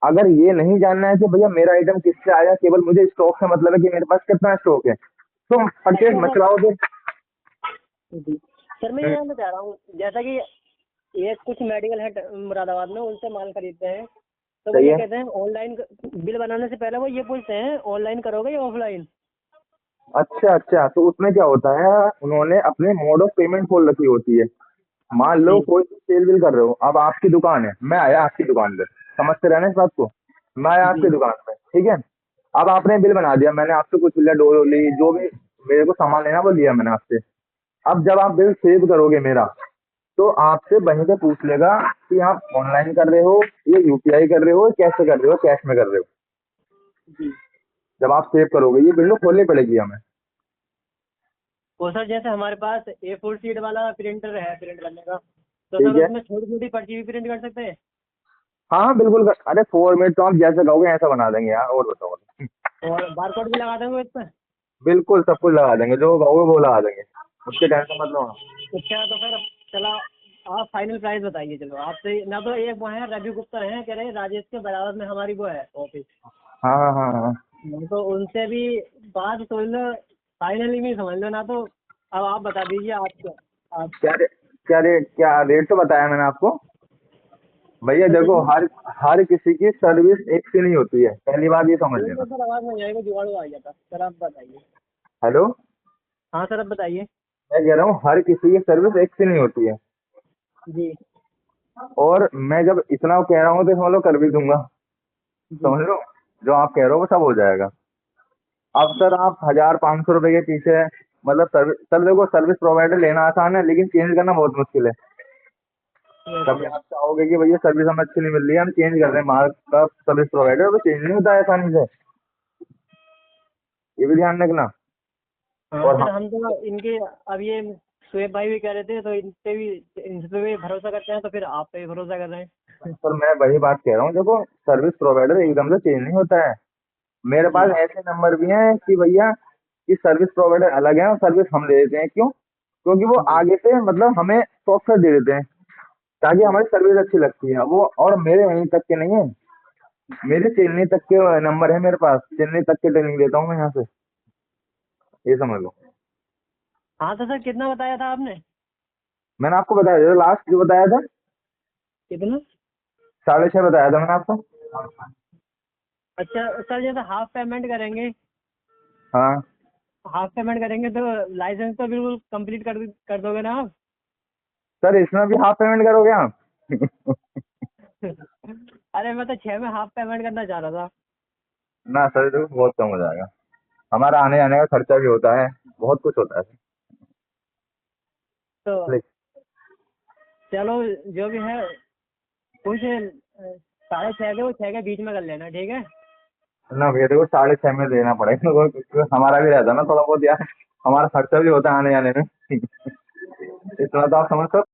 अगर ये नहीं जानना है कि भैया मेरा आइटम किससे आया, केवल मुझे स्टॉक से मतलब है कि मेरे पास कितना स्टॉक है, तो परचेज अच्छा मत सर। कराओगे। जी सर, मैं ये जानना चाह रहा हूँ, जैसा कि ये कुछ मेडिकल है मुरादाबाद में, उनसे माल खरीदते हैं, तो वो सही ये है। कहते हैं ऑनलाइन, बिल बनाने से पहले वो ये पूछते हैं ऑनलाइन करोगे या ऑफलाइन। अच्छा अच्छा, तो उसमें क्या होता है, उन्होंने अपने मोड ऑफ पेमेंट खोल रखी होती है। मान लो जी कोई सेल बिल कर रहे हो, अब आपकी दुकान है, मैं आया आपकी दुकान पे, समझते रहना इस बात को। मैं आया जी आपकी दुकान पे, ठीक है। अब आपने बिल बना दिया, मैंने आपसे कुछ लिया, डोर ली, जो भी मेरे को सामान लेना वो लिया मैंने आपसे। अब जब आप बिल सेव करोगे मेरा, तो आपसे वहीं पे पूछ लेगा कि आप ऑनलाइन कर रहे हो, ये यूपीआई कर रहे हो, कैसे कर रहे हो, कैश में कर रहे हो। जी। जब आप सेव करोगे ये विंडो खोलनी पड़ेगी हमें। वो सर जैसे हमारे पास A4 शीट वाला प्रिंटर है प्रिंट करने का, तो ठीक सर है। उसमें छोटी छोटी पर्ची भी प्रिंट कर सकते हैं। हाँ हाँ बिल्कुल अरे फॉर्मेट तो आप जैसा कहोगे ऐसा बना देंगे यार, और बताओ। और बारकोड भी लगा देंगे इस पर। बिल्कुल सब कुछ लगा देंगे, जो कहोगे वो लगा देंगे, उसके टेंशन मत लो आप। अच्छा तो सर चला, आप फाइनल प्राइस बताइए। चलो आपसे ना, तो एक वो है रवि गुप्ता है, कह रहे राजेश के बराबर में हमारी वो है ऑफिस। हाँ हाँ हाँ हाँ। तो उनसे भी बात समझ लो, फाइनली भी समझ लो ना, तो अब आप बता दीजिए आप क्या। आप क्या रे, क्या रेट तो बताया मैंने आपको। भैया सर देखो, कितने। हर हर किसी की सर्विस एक सी नहीं होती है, पहली बात ये समझ एक लेना। मिनट सर, आवाज़ नहीं आएगी, जुगाड़ू आ गया था सर, आप बताइए। हेलो। हाँ सर, अब बताइए। मैं कह रहा हूँ हर किसी की सर्विस एक सी नहीं होती है। जी और मैं जब इतना कह रहा हूँ तो समझ लो कर भी दूंगा। जी। समझ लो, जो आप कह रहे हो वो सब हो जाएगा। अब सर आप 1,000 500 रुपए के पीछे, मतलब सर्विस, सर देखो सर्विस प्रोवाइडर लेना आसान है लेकिन चेंज करना बहुत मुश्किल है। कभी अच्छा। आप चाहोगे कि भैया सर्विस हमें अच्छी नहीं मिल रही है, हम चेंज कर रहे हैं माल का सर्विस प्रोवाइडर, तो चेंज नहीं होता है आसानी से, ये भी ध्यान रखना। हाँ और सर, हम, हम तो इनके, अब ये शुएब भाई भी कह रहे थे, तो इन पे भी भरोसा करते हैं, तो फिर आप पे भी भरोसा कर रहे हैं। सर मैं वही बात कह रहा हूँ, देखो सर्विस प्रोवाइडर एकदम से चेंज नहीं होता है। मेरे जी पास ऐसे नंबर भी हैं कि भैया कि सर्विस प्रोवाइडर अलग है और सर्विस हम दे देते हैं, क्यों? क्योंकि वो जी आगे से मतलब हमें सॉफ्टवेयर दे देते हैं ताकि जी। हमारी सर्विस अच्छी लगती है वो। और मेरे वहीं तक के नहीं है, मेरे चेन्नई तक के नंबर है मेरे पास, चेन्नई तक के ट्रेनिंग देता हूँ मैं यहाँ से, ये समझ लो। हाँ तो सर कितना बताया था आपने। मैंने आपको बताया था लास्ट जो बताया था, कितना। 6.5 बताया था मैंने आपको। अच्छा सर, जैसे हाफ पेमेंट करेंगे, हाँ हाफ पेमेंट करेंगे तो लाइसेंस तो बिल्कुल कंप्लीट कर दोगे ना आप। सर, इसमें भी हाफ पेमेंट करोगे आप? अरे मैं तो 6 में हाफ पेमेंट करना चाह रहा था। ना सर, देखो बहुत कम हो जाएगा, हमारा आने जाने का खर्चा भी होता है, बहुत कुछ होता है। तो लेकिन चलो, जो भी है कुछ 6:30 के, वो 6 के बीच में कर लेना, ठीक है। ना भैया देखो, 6.5 में देना पड़ेगा क्योंकि हमारा भी रहता है ना थोड़ा बहुत यार, हमारा खर्चा भी होता है आने जाने में। इतना तो आप समझ सकते हो।